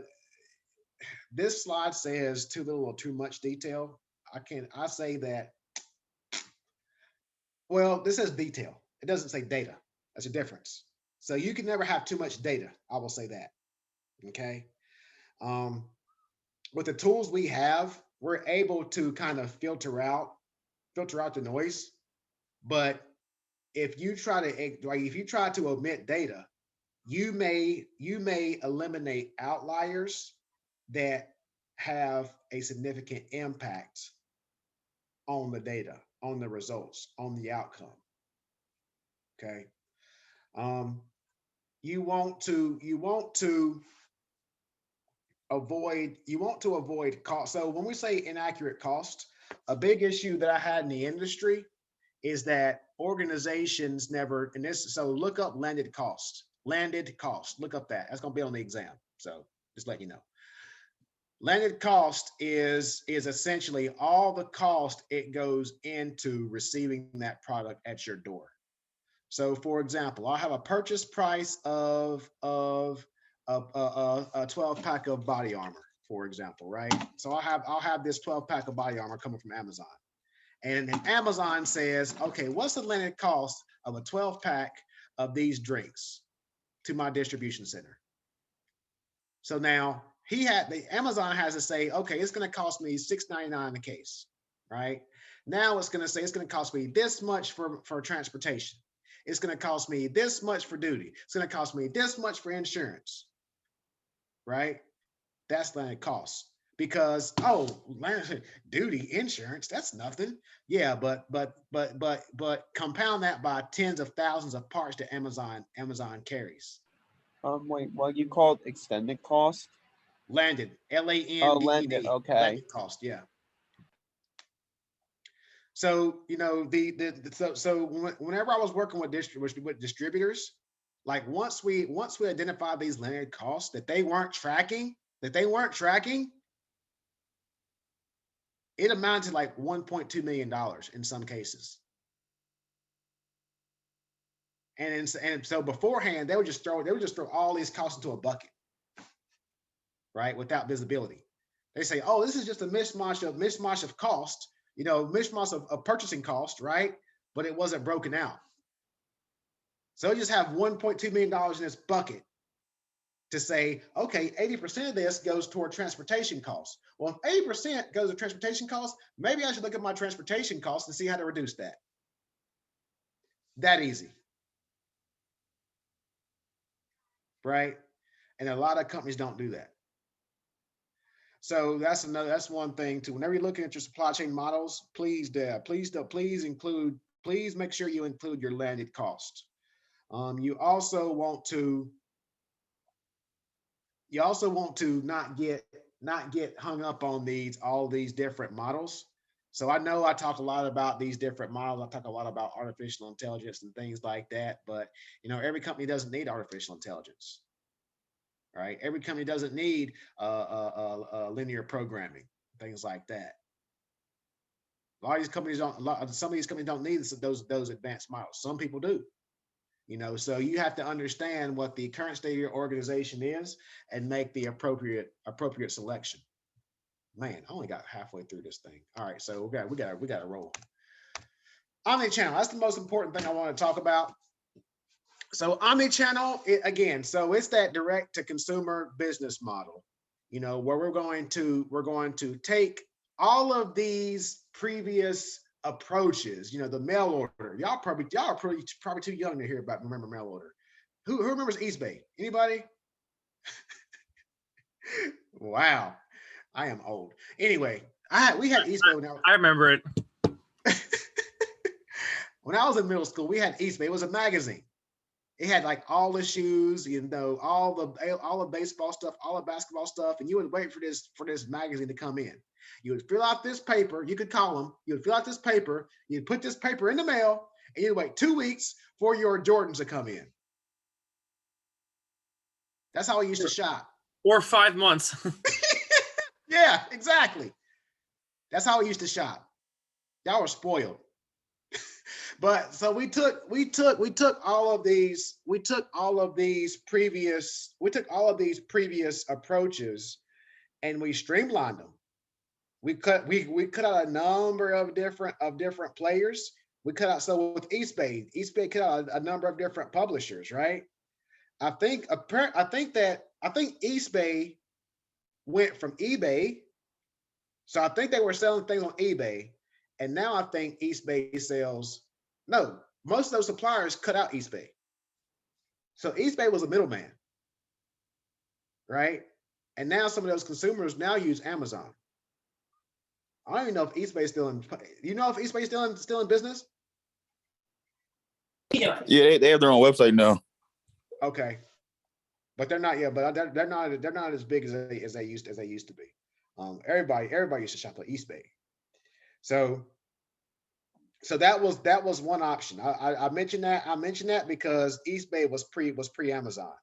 this slide says too little or too much detail. I say that, well, this says detail. It doesn't say data. That's a difference. So you can never have too much data. I will say that. Okay. Um, with the tools we have, we're able to kind of filter out the noise. But if you try to omit data, you may eliminate outliers that have a significant impact on the data, on the results, on the outcome. Okay. Um, you want to avoid cost. So when we say inaccurate cost, a big issue that I had in the industry is that organizations never, and this, so look up landed cost, look up that. That's going to be on the exam. So just let you know. Landed cost is essentially all the cost it goes into receiving that product at your door. So, for example, I'll have a purchase price of a 12 pack of body armor, for example, right? So I'll have this 12 pack of body armor coming from Amazon, and then Amazon says, okay, what's the landed cost of a 12 pack of these drinks to my distribution center? So now Amazon has to say, okay, it's going to cost me $6.99 a case, right? Now it's going to say it's going to cost me this much for transportation. It's going to cost me this much for duty. It's going to cost me this much for insurance, right? That's landed cost. Because duty, insurance, that's nothing. Yeah, but compound that by tens of thousands of parts that Amazon carries. Wait, what you called extended cost? Landed, L-A-N-D-E-D. Oh, landed, okay. Landed cost, yeah. So, you know, so whenever I was working with distributors, like once we identified these landed costs that they weren't tracking, it amounted to like $1.2 million in some cases. And so beforehand, they would just throw all these costs into a bucket, right? Without visibility. They say, oh, this is just a mishmash of cost, you know, mishmash of purchasing cost, right? But it wasn't broken out. So you just have $1.2 million in this bucket to say, okay, 80% of this goes toward transportation costs. Well, if 80% goes to transportation costs, maybe I should look at my transportation costs and see how to reduce that. That easy. Right? And a lot of companies don't do that. So that's one thing too. Whenever you're looking at your supply chain models, please make sure you include your landed cost. You also want to not get hung up on all these different models. So I know I talk a lot about these different models. I talk a lot about artificial intelligence and things like that, but you know, every company doesn't need artificial intelligence, right? Every company doesn't need linear programming, things like that. Some of these companies don't need those advanced models. Some people do. You know, so you have to understand what the current state of your organization is and make the appropriate selection. Man, I only got halfway through this thing. All right, so we got to roll. Omnichannel, that's the most important thing I want to talk about. So omnichannel, again, so it's that direct to consumer business model, you know, where we're going to take all of these previous approaches, you know, the mail order. Y'all are probably too young to remember mail order. Who remembers Eastbay? Anybody? Wow, I am old. Anyway, we had Eastbay when I remember it. When I was in middle school. We had Eastbay. It was a magazine. It had like all the shoes, you know, all the baseball stuff, all the basketball stuff, and you would wait for this magazine to come in. You would fill out this paper. You could call them. You would fill out this paper. You'd put this paper in the mail, and you'd wait 2 weeks for your Jordans to come in. That's how we used to shop. Or 5 months. Yeah, exactly. That's how we used to shop. Y'all were spoiled. But so we took all of these previous approaches and we streamlined them. We cut out a number of different players. We cut out, so with Eastbay cut out a number of different publishers, right? I think Eastbay went from eBay. So I think they were selling things on eBay. And now I think Eastbay sells, no, most of those suppliers cut out Eastbay. So Eastbay was a middleman, right? And now some of those consumers now use Amazon. I don't even know if Eastbay is still in, you know if Eastbay is still in business? Yeah, they have their own website now. Okay. But they're not, but they're not as big as they used to be. Everybody used to shop at Eastbay. So that was one option. I mentioned that because Eastbay was pre Amazon,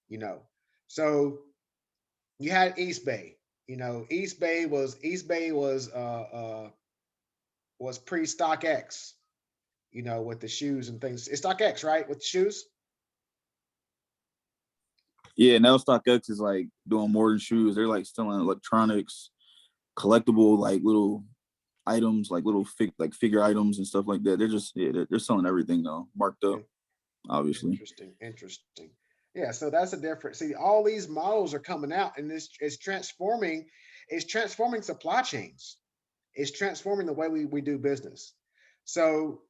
you know. So you had Eastbay. You know, East Bay was pre-StockX, you know, with the shoes and things. It's StockX, right? With the shoes. Yeah, now StockX is like doing more than shoes. They're like selling electronics, collectible like little items, like little figure items and stuff like that. They're just they're selling everything though, marked up, obviously. Interesting. Yeah, so that's a difference. See, all these models are coming out, and this is transforming. It's transforming supply chains. It's transforming the way we do business. So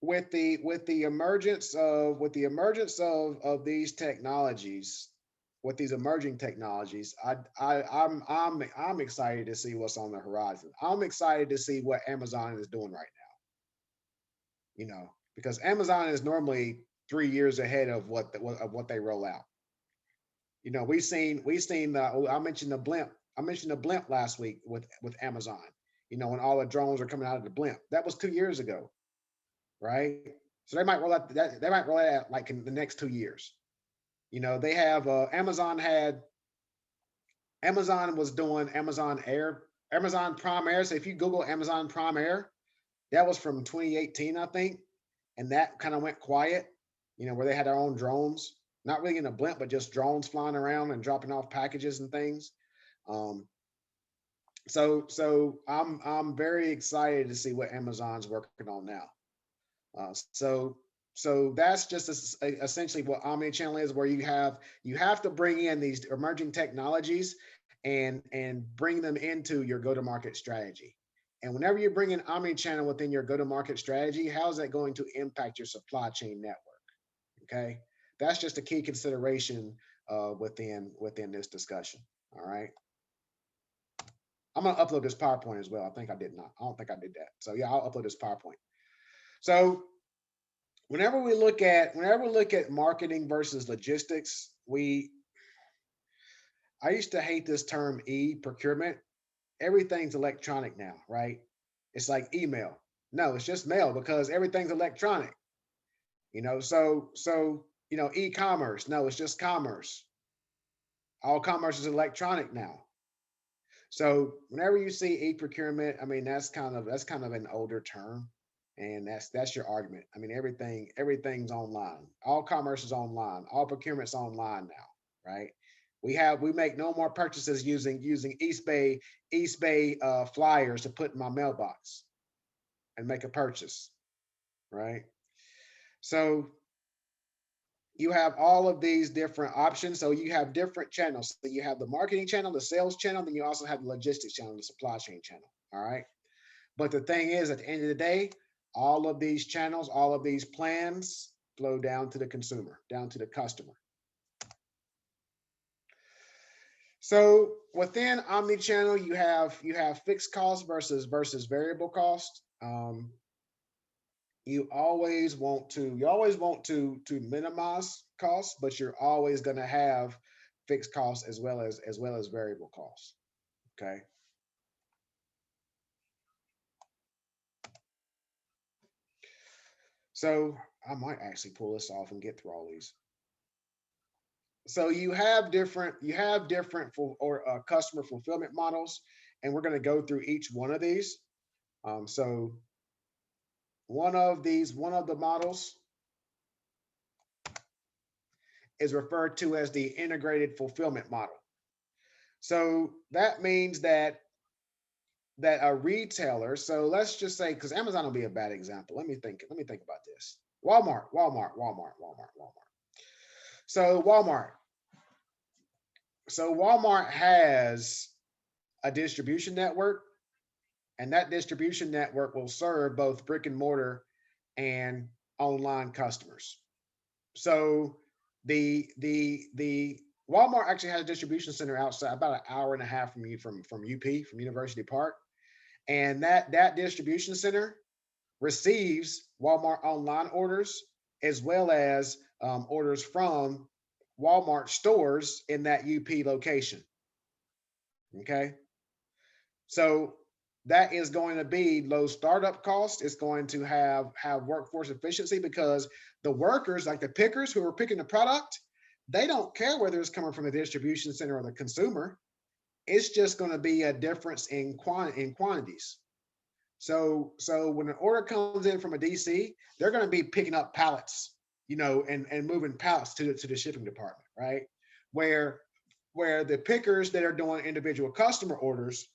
with the emergence of these technologies, with these emerging technologies, I'm excited to see what's on the horizon. I'm excited to see what Amazon is doing right now. You know, because Amazon is normally 3 years ahead of what they roll out. You know, we've seen I mentioned the blimp. I mentioned the blimp last week with Amazon. You know, when all the drones are coming out of the blimp, that was 2 years ago, right? So they might roll out that. They might roll it out like in the next 2 years. You know, they have Amazon was doing Amazon Prime Air. So if you Google Amazon Prime Air, that was from 2018, I think, and that kind of went quiet. You know, where they had their own drones, not really in a blimp, but just drones flying around and dropping off packages and things. So I'm very excited to see what Amazon's working on now. So that's just essentially what omnichannel is, where you have to bring in these emerging technologies and bring them into your go-to-market strategy. And whenever you bring in omnichannel within your go-to-market strategy, how is that going to impact your supply chain network? Okay, that's just a key consideration within this discussion. All right. I'm gonna upload this PowerPoint as well. I think I did not. I don't think I did that. So yeah, I'll upload this PowerPoint. So whenever we look at marketing versus logistics, I used to hate this term procurement. Everything's electronic now, right? It's like email. No, it's just mail because everything's electronic. You know, so you know, e-commerce. No, it's just commerce. All commerce is electronic now. So whenever you see e-procurement, I mean that's kind of an older term, and that's your argument. I mean everything's online. All commerce is online. All procurement's online now, right? We make no more purchases using East Bay flyers to put in my mailbox and make a purchase, right? So you have all of these different options. So you have different channels. So you have the marketing channel, the sales channel, then you also have the logistics channel, the supply chain channel. All right. But the thing is, at the end of the day, all of these channels, all of these plans flow down to the consumer, down to the customer. So within omnichannel, you have fixed cost versus variable cost. You always want to minimize costs, but you're always going to have fixed costs as well as variable costs. Okay. So I might actually pull this off and get through all these. So you have different customer fulfillment models, and we're going to go through each one of these. So one of the models is referred to as the integrated fulfillment model. So that means that a retailer, so let's just say, because Amazon will be a bad example. Let me think about this. Walmart. So Walmart has a distribution network, and that distribution network will serve both brick and mortar and online customers. So the Walmart actually has a distribution center outside, about an hour and a half from UP, from University Park, and that distribution center receives Walmart online orders as well as orders from Walmart stores in that UP location. Okay, so that is going to be low startup cost. It's going to have workforce efficiency, because the workers, like the pickers who are picking the product, they don't care whether it's coming from the distribution center or the consumer. It's just going to be a difference in quantities. So when an order comes in from a DC, they're going to be picking up pallets, and moving pallets to the shipping department, right? Where the pickers that are doing individual customer orders,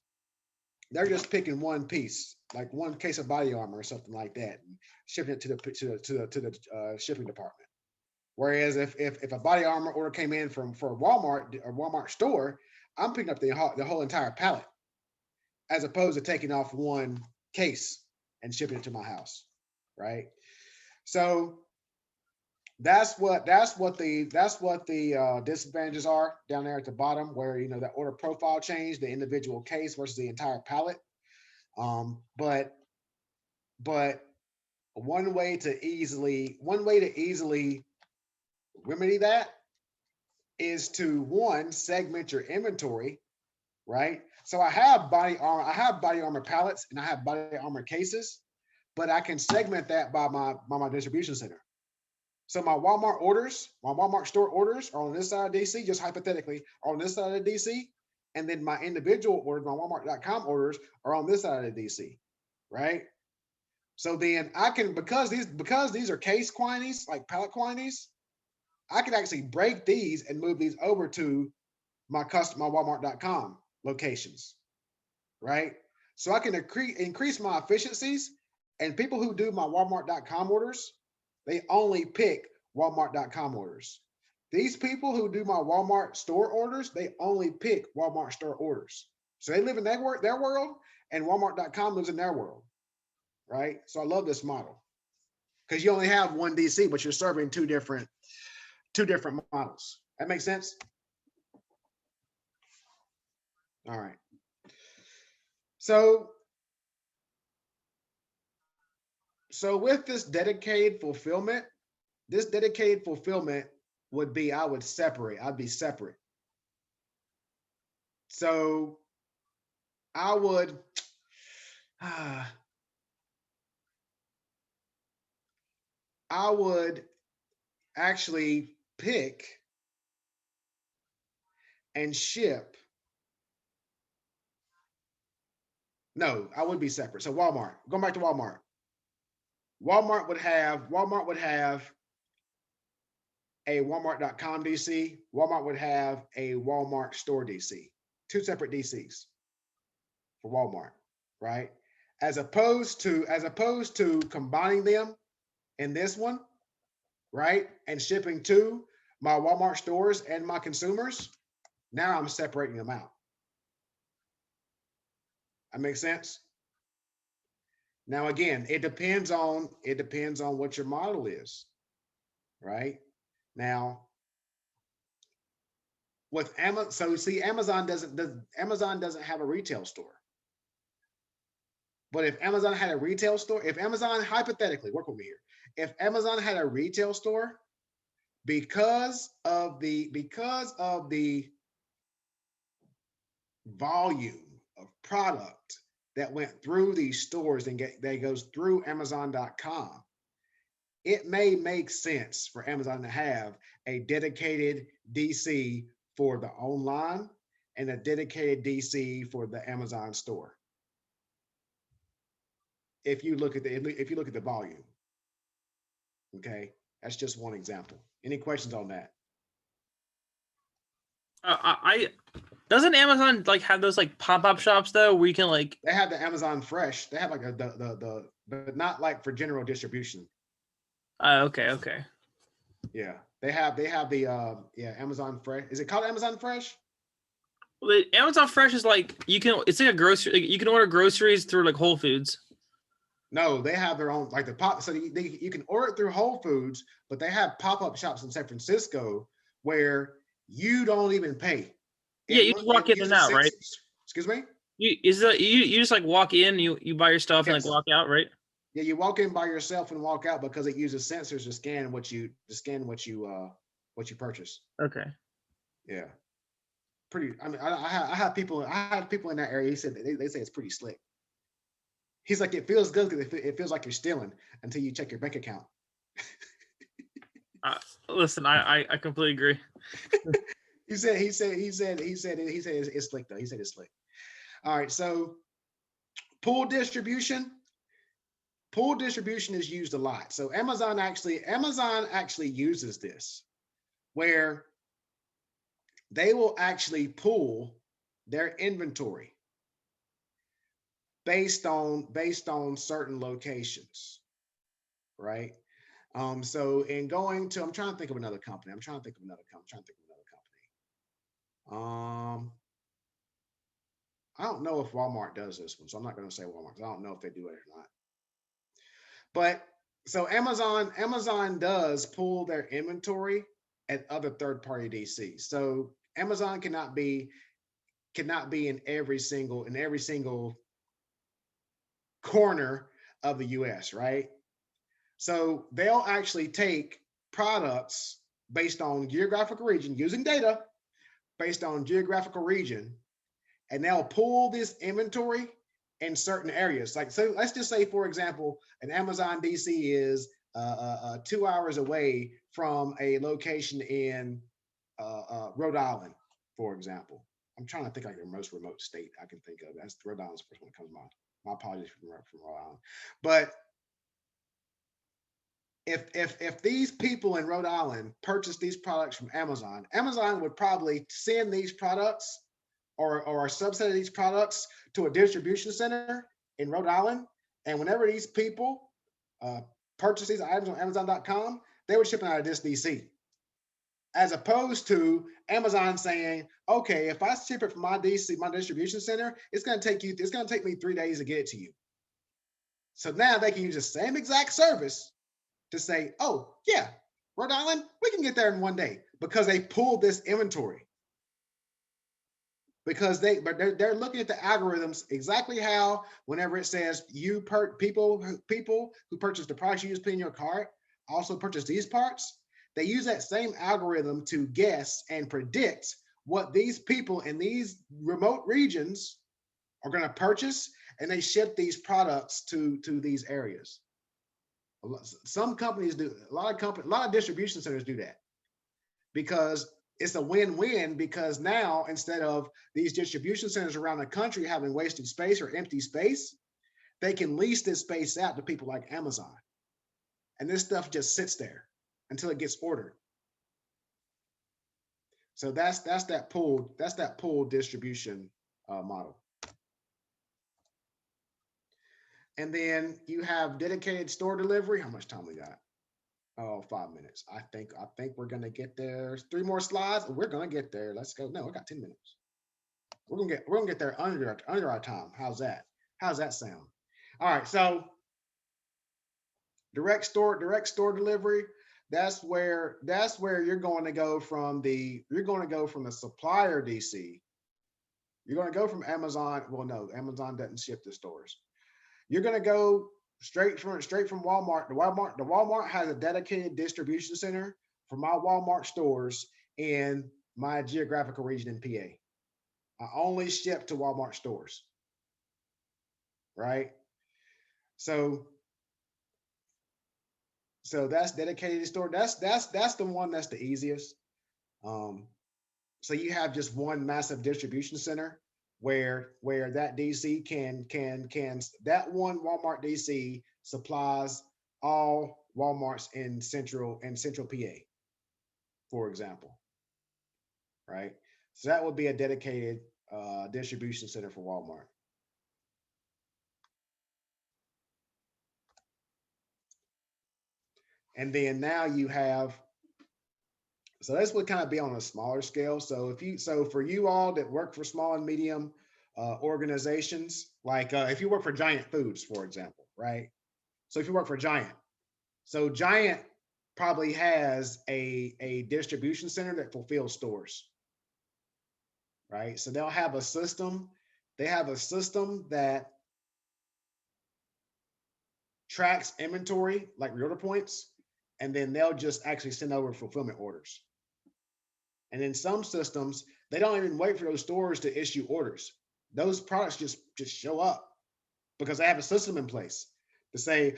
they're just picking one piece, like one case of body armor or something like that, and shipping it to the shipping department. Whereas if a body armor order came in for a Walmart store, I'm picking up the whole entire pallet, as opposed to taking off one case and shipping it to my house, right? So that's what the disadvantages are down there at the bottom, where that order profile change, the individual case versus the entire pallet. But one way to easily remedy that is to, one, segment your inventory, right? So I have body armor pallets and I have body armor cases, but I can segment that by my distribution center. So my Walmart store orders are on this side of DC, just hypothetically, are on this side of the DC. And then my individual orders, my Walmart.com orders, are on this side of the DC, right? So then I can, because these are case quantities, like pallet quantities, I can actually break these and move these over to my Walmart.com locations, right? So I can increase my efficiencies, and people who do my Walmart.com orders, they only pick Walmart.com orders. These people who do my Walmart store orders, they only pick Walmart store orders. So they live in their world, and Walmart.com lives in their world, right? So I love this model, because you only have one DC, but you're serving two different models. That makes sense? All right. So with this dedicated fulfillment would be, I'd be separate. So I would actually pick and ship. No, I would be separate. So Walmart, going back to Walmart. Walmart would have a Walmart.com DC. Walmart would have a Walmart store DC. Two separate DCs for Walmart, right? As opposed to combining them in this one, right? And shipping to my Walmart stores and my consumers. Now I'm separating them out. That makes sense? Now, again, it depends on what your model is, right? Now, with Amazon, so see, Amazon doesn't have a retail store. But if Amazon had a retail store, if Amazon, hypothetically, work with me here, if Amazon had a retail store, because of the volume of product that went through these stores and that goes through Amazon.com, it may make sense for Amazon to have a dedicated DC for the online and a dedicated DC for the Amazon store. If you look at the volume, okay, that's just one example. Any questions on that? Doesn't Amazon like have those like pop-up shops though, where you can like? They have the Amazon Fresh. They have like but not like for general distribution. Okay. Yeah, they have the Amazon Fresh. Is it called Amazon Fresh? Well, the Amazon Fresh is like it's like a grocery. Like, you can order groceries through like Whole Foods. No, they have their own, like the pop. So you can order it through Whole Foods, but they have pop-up shops in San Francisco where you don't even pay. Yeah, you just walk in and out, right? Excuse me? You just like walk in, you buy your stuff and like walk out, right? Yeah, you walk in by yourself and walk out because it uses sensors to scan what you purchase. Okay. Yeah. Pretty. I mean, I have people in that area. He said they say it's pretty slick. He's like, it feels good because it feels like you're stealing until you check your bank account. Listen, I completely agree. He said it's slick though. He said it's slick. All right, so pool distribution. Pool distribution is used a lot. So Amazon actually uses this, where they will actually pool their inventory based on certain locations, right? So in going to, I'm trying to think of another company. I don't know if Walmart does this one, so I'm not going to say Walmart. I don't know if they do it or not. But so Amazon does pull their inventory at other third-party DCs. So Amazon cannot be in every single corner of the US, right? So they'll actually take products based on geographical region, using data based on geographical region, and they'll pull this inventory in certain areas. Like, so let's just say, for example, an Amazon DC is 2 hours away from a location in Rhode Island, for example. I'm trying to think like the most remote state I can think of. That's Rhode Island's the first one that comes to mind. My apologies from Rhode Island. But if these people in Rhode Island purchase these products from Amazon, Amazon would probably send these products or a subset of these products to a distribution center in Rhode Island. And whenever these people purchase these items on Amazon.com, they would ship them out of this DC. As opposed to Amazon saying, okay, if I ship it from my DC, my distribution center, it's going to take me 3 days to get it to you. So now they can use the same exact service to say, oh yeah, Rhode Island, we can get there in 1 day, because they pulled this inventory. Because they're looking at the algorithms exactly how, whenever it says people who purchase the products you use in your cart also purchase these parts, they use that same algorithm to guess and predict what these people in these remote regions are going to purchase, and they ship these products to these areas. Some companies do, a lot of distribution centers do that, because it's a win-win, because now, instead of these distribution centers around the country having wasted space or empty space, they can lease this space out to people like Amazon. And this stuff just sits there until it gets ordered. So that's that pool distribution model. And then you have dedicated store delivery. How much time we got? Oh, 5 minutes. I think we're gonna get there. 3 more slides. We're gonna get there. Let's go. No, I got 10 minutes. We're gonna get there under our time. How's that? How's that sound? All right. So direct store delivery. That's where you're going to go from the supplier DC. You're going to go from Amazon. Well, no, Amazon doesn't ship to stores. You're going to go straight from Walmart. The Walmart has a dedicated distribution center for my Walmart stores in my geographical region in PA. I only ship to Walmart stores, right? So that's dedicated store. That's the one that's the easiest. So you have just one massive distribution center where that DC can that one Walmart DC supplies all Walmarts in central PA, for example, right? So that would be a dedicated distribution center for Walmart. And then now you have, so this would kind of be on a smaller scale. So for you all that work for small and medium organizations, like if you work for Giant Foods, for example, right? So if you work for Giant, so Giant probably has a distribution center that fulfills stores, right? So they'll have a system. They have a system that tracks inventory, like reorder points, and then they'll just actually send over fulfillment orders. And in some systems, they don't even wait for those stores to issue orders. Those products just show up because they have a system in place to say,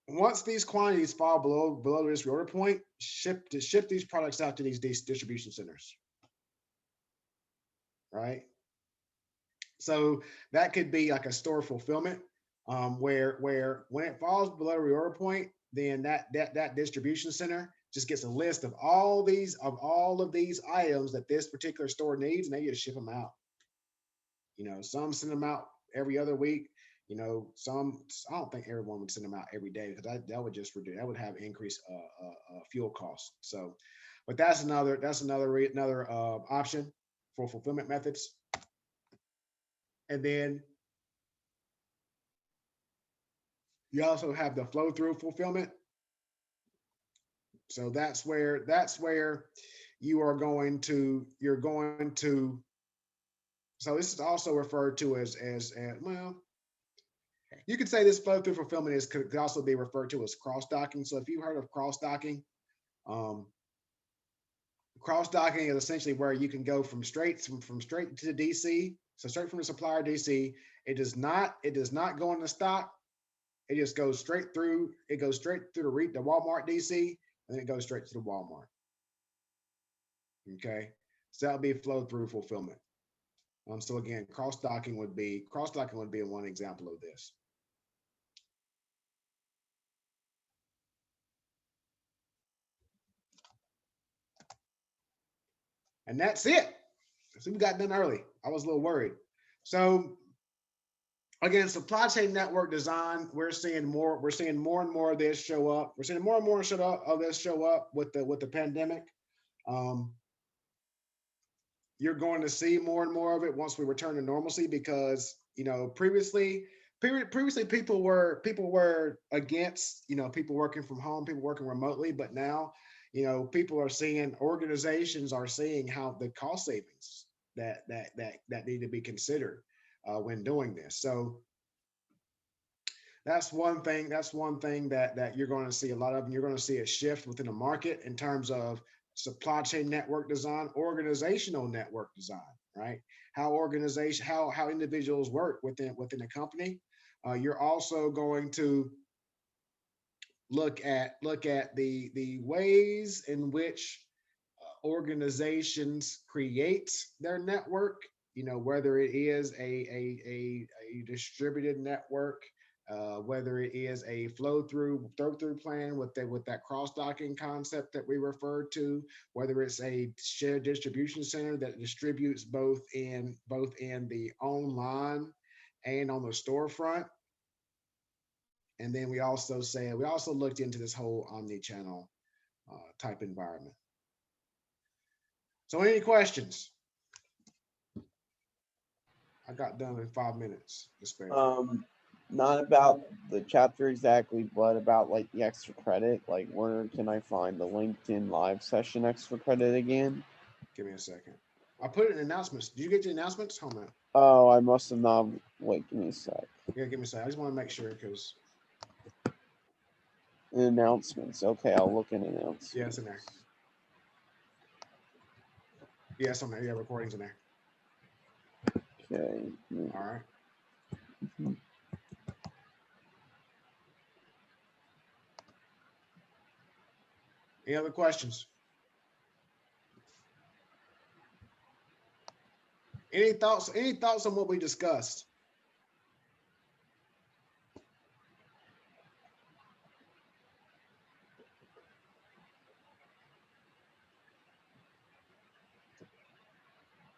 once these quantities fall below this reorder point, ship these products out to these distribution centers. right? So that could be like a store fulfillment, where when it falls below the reorder point, then that distribution center just gets a list of all of these items that this particular store needs, and they just ship them out. Some send them out every other week. Some, I don't think everyone would send them out every day, because that would just reduce, that would have increased fuel costs. So, but that's another option for fulfillment methods. And then you also have the flow through fulfillment. So that's where you're going to, so this is also referred to as well, you could say this flow through fulfillment could also be referred to as cross docking. So if you've heard of cross docking, cross docking is essentially where you can go from straight to the DC. So straight from the supplier DC, it does not go in the stock. It just goes straight through. It goes straight through the Walmart DC, and then it goes straight to the Walmart. Okay, so that would be flow through fulfillment. So again, cross docking would be one example of this. And that's it. So we got done early. I was a little worried. So again, supply chain network design, we're seeing more and more of this show up. We're seeing more and more of this show up with the pandemic. You're going to see more and more of it once we return to normalcy, because previously people were against people working from home, people working remotely, but now organizations are seeing how the cost savings that need to be considered when doing this. So that's one thing that you're going to see a lot of, and you're going to see a shift within the market in terms of supply chain network design, organizational network design, right? How individuals work within a company. You're also going to look at the ways in which organizations create their network, whether it is a distributed network, whether it is a flow through plan with that cross docking concept that we referred to, whether it's a shared distribution center that distributes both in the online and on the storefront. And then we also looked into this whole omni-channel type environment. So any questions? I got done in 5 minutes. Not about the chapter exactly, but about like the extra credit. Like, where can I find the LinkedIn live session extra credit again? Give me a second. I put it in announcements. Did you get the announcements? Hold on. Oh, I must have not. Wait, give me a sec. Yeah, give me a sec. I just want to make sure, because Announcements. Okay, I'll look in announcements. yeah, it's in there. Yeah, it's on there. Yeah, recordings in there. Okay. All right. Any other questions? Any thoughts on what we discussed?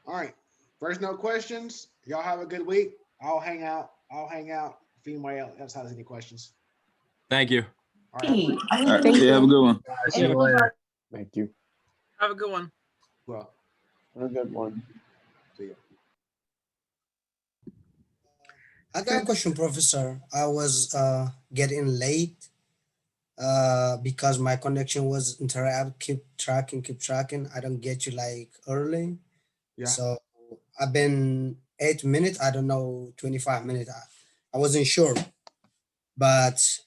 All right. First, no questions. Y'all have a good week. I'll hang out if anybody else has any questions. Thank you. All right. All right. Yeah, have a good one. See you later. Thank you. Have a good one. Well, Have a good one. see you. I got a question, Professor. I was getting late because my connection was interrupt. Keep tracking. I don't get you like early. Yeah. So I've been 8 minutes. I don't know, 25 minutes. I wasn't sure, but